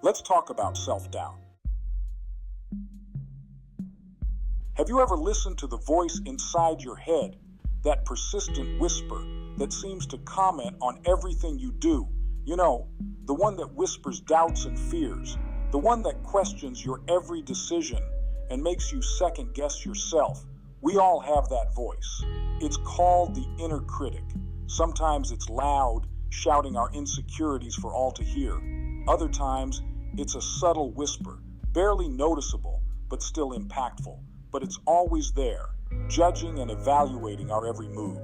Let's talk about self-doubt. Have you ever listened to the voice inside your head, that persistent whisper that seems to comment on everything you do? You know, the one that whispers doubts and fears, the one that questions your every decision and makes you second guess yourself. We all have that voice. It's called the inner critic. Sometimes it's loud, shouting our insecurities for all to hear. Other times, it's a subtle whisper, barely noticeable, but still impactful. But it's always there, judging and evaluating our every move.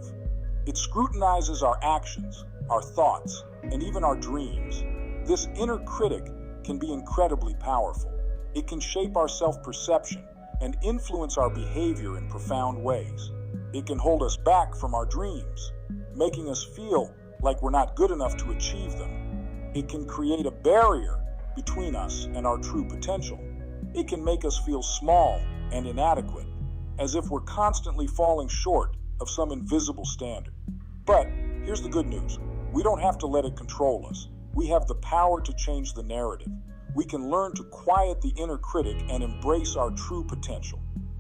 It scrutinizes our actions, our thoughts, and even our dreams. This inner critic can be incredibly powerful. It can shape our self-perception and influence our behavior in profound ways. It can hold us back from our dreams, making us feel like we're not good enough to achieve them. It can create a barrier between us and our true potential. It can make us feel small and inadequate, as if we're constantly falling short of some invisible standard. But here's the good news. We don't have to let it control us. We have the power to change the narrative. We can learn to quiet the inner critic and embrace our true potential.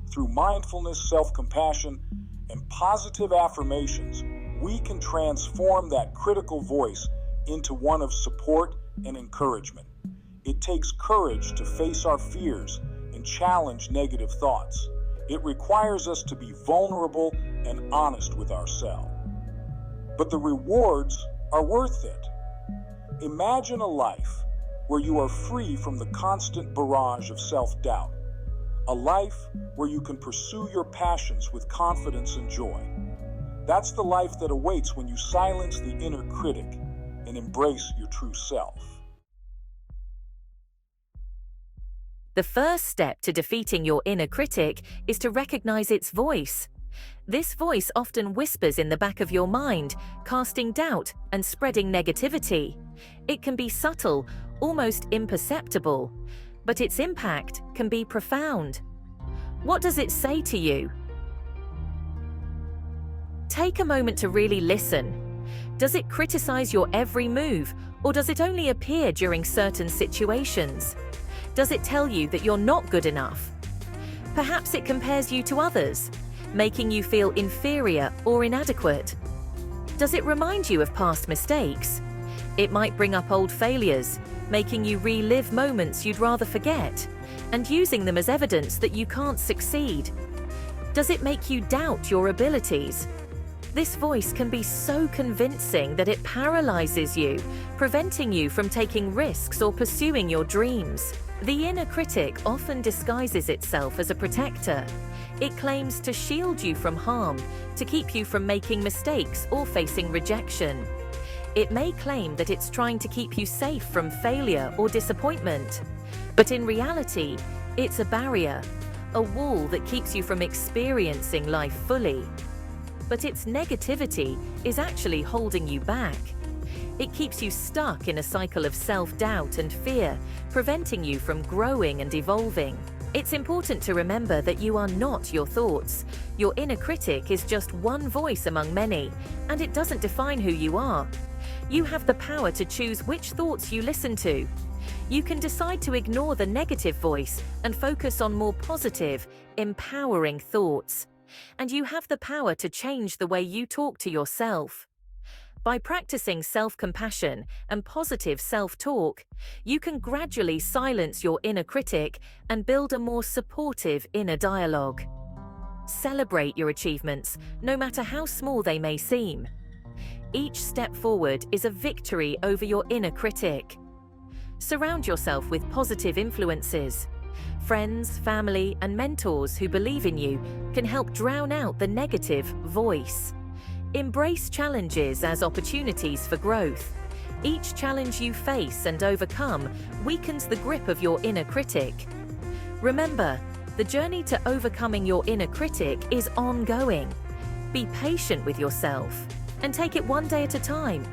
Through mindfulness, self-compassion, and positive affirmations, we can transform that critical voice into one of support and encouragement. It takes courage to face our fears and challenge negative thoughts. It requires us to be vulnerable and honest with ourselves. But the rewards are worth it. Imagine a life where you are free from the constant barrage of self-doubt. A life where you can pursue your passions with confidence and joy. That's the life that awaits when you silence the inner critic and embrace your true self. The first step to defeating your inner critic is to recognize its voice. This voice often whispers in the back of your mind, casting doubt and spreading negativity. It can be subtle, almost imperceptible, but its impact can be profound. What does it say to you? Take a moment to really listen. Does it criticize your every move, or does it only appear during certain situations? Does it tell you that you're not good enough? Perhaps it compares you to others, making you feel inferior or inadequate. Does it remind you of past mistakes? It might bring up old failures, making you relive moments you'd rather forget, and using them as evidence that you can't succeed. Does it make you doubt your abilities? This voice can be so convincing that it paralyzes you, preventing you from taking risks or pursuing your dreams. The inner critic often disguises itself as a protector. It claims to shield you from harm, to keep you from making mistakes or facing rejection. It may claim that it's trying to keep you safe from failure or disappointment. But in reality, it's a barrier, a wall that keeps you from experiencing life fully. But its negativity is actually holding you back. It keeps you stuck in a cycle of self-doubt and fear, preventing you from growing and evolving. It's important to remember that you are not your thoughts. Your inner critic is just one voice among many, and it doesn't define who you are. You have the power to choose which thoughts you listen to. You can decide to ignore the negative voice and focus on more positive, empowering thoughts. And you have the power to change the way you talk to yourself. By practicing self-compassion and positive self-talk, you can gradually silence your inner critic and build a more supportive inner dialogue. Celebrate your achievements, no matter how small they may seem. Each step forward is a victory over your inner critic. Surround yourself with positive influences. Friends, family, and mentors who believe in you can help drown out the negative voice. Embrace challenges as opportunities for growth. Each challenge you face and overcome weakens the grip of your inner critic. Remember, the journey to overcoming your inner critic is ongoing. Be patient with yourself and take it one day at a time.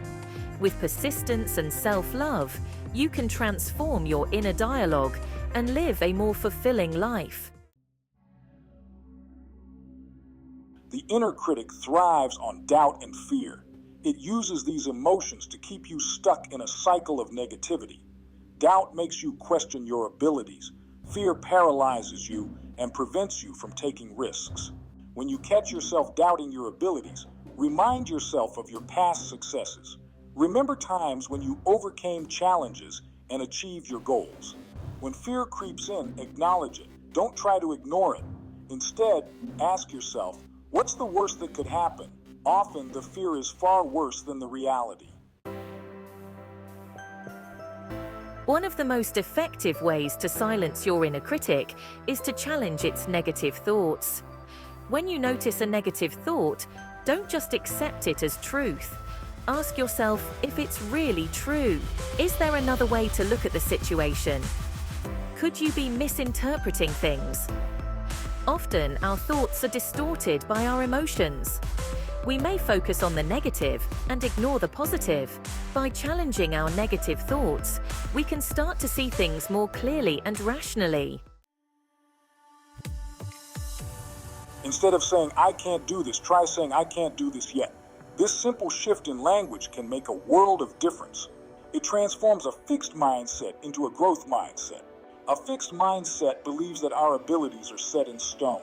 With persistence and self-love, you can transform your inner dialogue and live a more fulfilling life. The inner critic thrives on doubt and fear. It uses these emotions to keep you stuck in a cycle of negativity. Doubt makes you question your abilities. Fear paralyzes you and prevents you from taking risks. When you catch yourself doubting your abilities, remind yourself of your past successes. Remember times when you overcame challenges and achieved your goals. When fear creeps in, acknowledge it. Don't try to ignore it. Instead, ask yourself, what's the worst that could happen? Often, the fear is far worse than the reality. One of the most effective ways to silence your inner critic is to challenge its negative thoughts. When you notice a negative thought, don't just accept it as truth. Ask yourself if it's really true. Is there another way to look at the situation? Could you be misinterpreting things? Often, our thoughts are distorted by our emotions. We may focus on the negative and ignore the positive. By challenging our negative thoughts, we can start to see things more clearly and rationally. Instead of saying, I can't do this, try saying, I can't do this yet. This simple shift in language can make a world of difference. It transforms a fixed mindset into a growth mindset. A fixed mindset believes that our abilities are set in stone.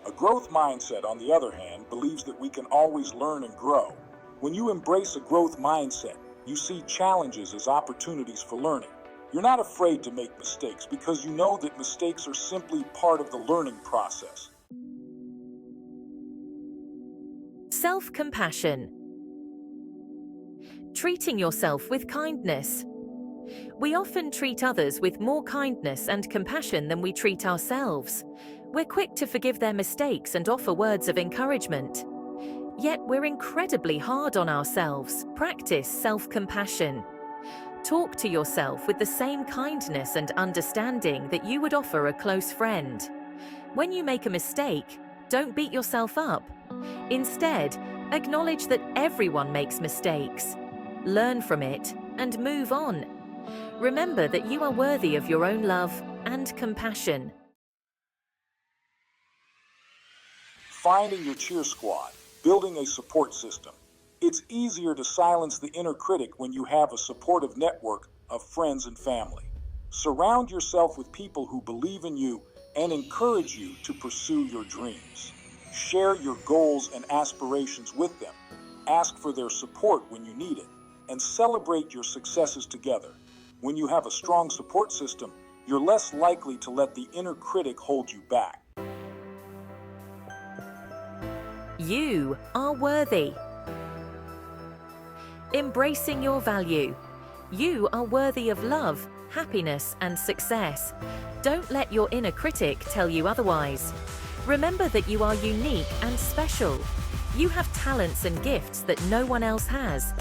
A growth mindset, on the other hand, believes that we can always learn and grow. When you embrace a growth mindset, you see challenges as opportunities for learning. You're not afraid to make mistakes because you know that mistakes are simply part of the learning process. Self-compassion. Treating yourself with kindness. We often treat others with more kindness and compassion than we treat ourselves. We're quick to forgive their mistakes and offer words of encouragement. Yet we're incredibly hard on ourselves. Practice self-compassion. Talk to yourself with the same kindness and understanding that you would offer a close friend. When you make a mistake, don't beat yourself up. Instead, acknowledge that everyone makes mistakes. Learn from it and move on. Remember that you are worthy of your own love and compassion. Finding your cheer squad, building a support system. It's easier to silence the inner critic when you have a supportive network of friends and family. Surround yourself with people who believe in you and encourage you to pursue your dreams. Share your goals and aspirations with them. Ask for their support when you need it, and celebrate your successes together. When you have a strong support system, you're less likely to let the inner critic hold you back. You are worthy. Embracing your value. You are worthy of love, happiness, and success. Don't let your inner critic tell you otherwise. Remember that you are unique and special. You have talents and gifts that no one else has.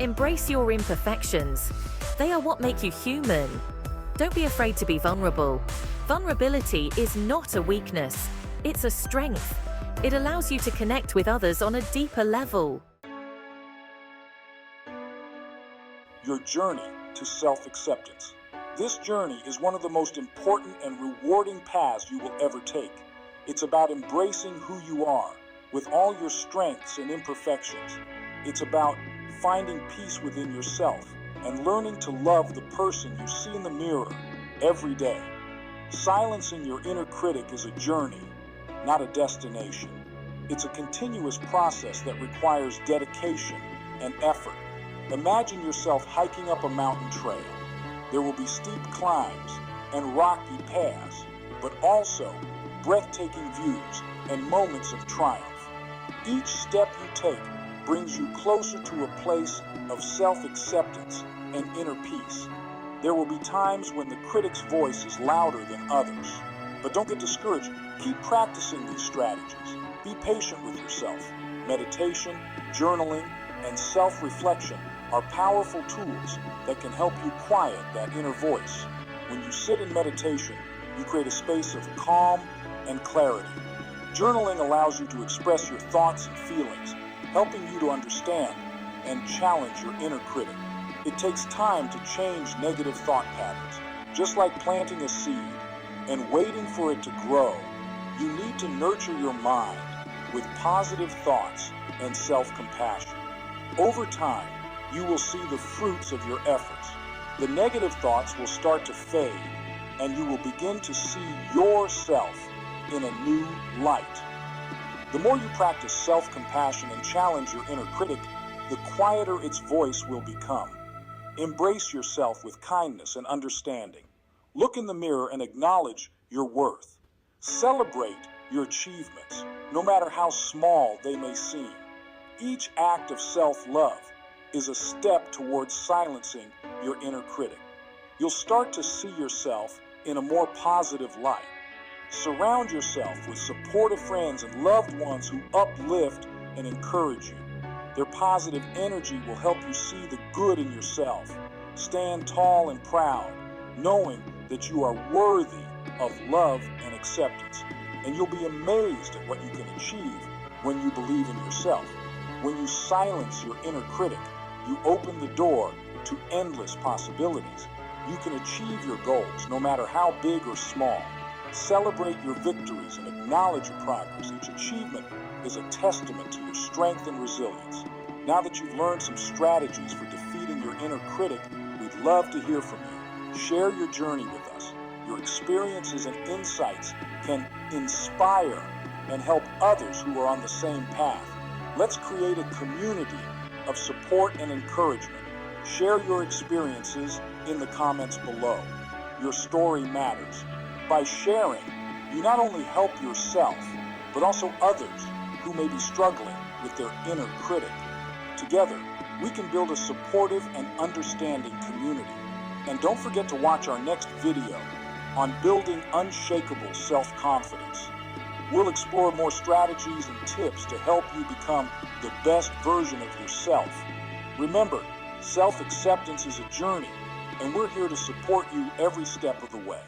Embrace your imperfections. They are what make you human. Don't be afraid to be vulnerable. Vulnerability is not a weakness. It's a strength. It allows you to connect with others on a deeper level. Your journey to self-acceptance. This journey is one of the most important and rewarding paths you will ever take. It's about embracing who you are, with all your strengths and imperfections. It's about finding peace within yourself and learning to love the person you see in the mirror every day. Silencing your inner critic is a journey, not a destination. It's a continuous process that requires dedication and effort. Imagine yourself hiking up a mountain trail. There will be steep climbs and rocky paths, but also breathtaking views and moments of triumph. Each step you take brings you closer to a place of self-acceptance and inner peace. There will be times when the critic's voice is louder than others, but don't get discouraged. Keep practicing these strategies. Be patient with yourself. Meditation, journaling, and self-reflection are powerful tools that can help you quiet that inner voice. When you sit in meditation, you create a space of calm and clarity. Journaling allows you to express your thoughts and feelings, helping you to understand and challenge your inner critic. It takes time to change negative thought patterns. Just like planting a seed and waiting for it to grow, you need to nurture your mind with positive thoughts and self-compassion. Over time, you will see the fruits of your efforts. The negative thoughts will start to fade, and you will begin to see yourself in a new light. The more you practice self-compassion and challenge your inner critic, the quieter its voice will become. Embrace yourself with kindness and understanding. Look in the mirror and acknowledge your worth. Celebrate your achievements, no matter how small they may seem. Each act of self-love is a step towards silencing your inner critic. You'll start to see yourself in a more positive light. Surround yourself with supportive friends and loved ones who uplift and encourage you. Their positive energy will help you see the good in yourself. Stand tall and proud, knowing that you are worthy of love and acceptance. And you'll be amazed at what you can achieve when you believe in yourself. When you silence your inner critic, you open the door to endless possibilities. You can achieve your goals, no matter how big or small. Celebrate your victories and acknowledge your progress. Each achievement is a testament to your strength and resilience. Now that you've learned some strategies for defeating your inner critic, we'd love to hear from you. Share your journey with us. Your experiences and insights can inspire and help others who are on the same path. Let's create a community of support and encouragement. Share your experiences in the comments below. Your story matters. By sharing, you not only help yourself, but also others who may be struggling with their inner critic. Together, we can build a supportive and understanding community. And don't forget to watch our next video on building unshakable self-confidence. We'll explore more strategies and tips to help you become the best version of yourself. Remember, self-acceptance is a journey, and we're here to support you every step of the way.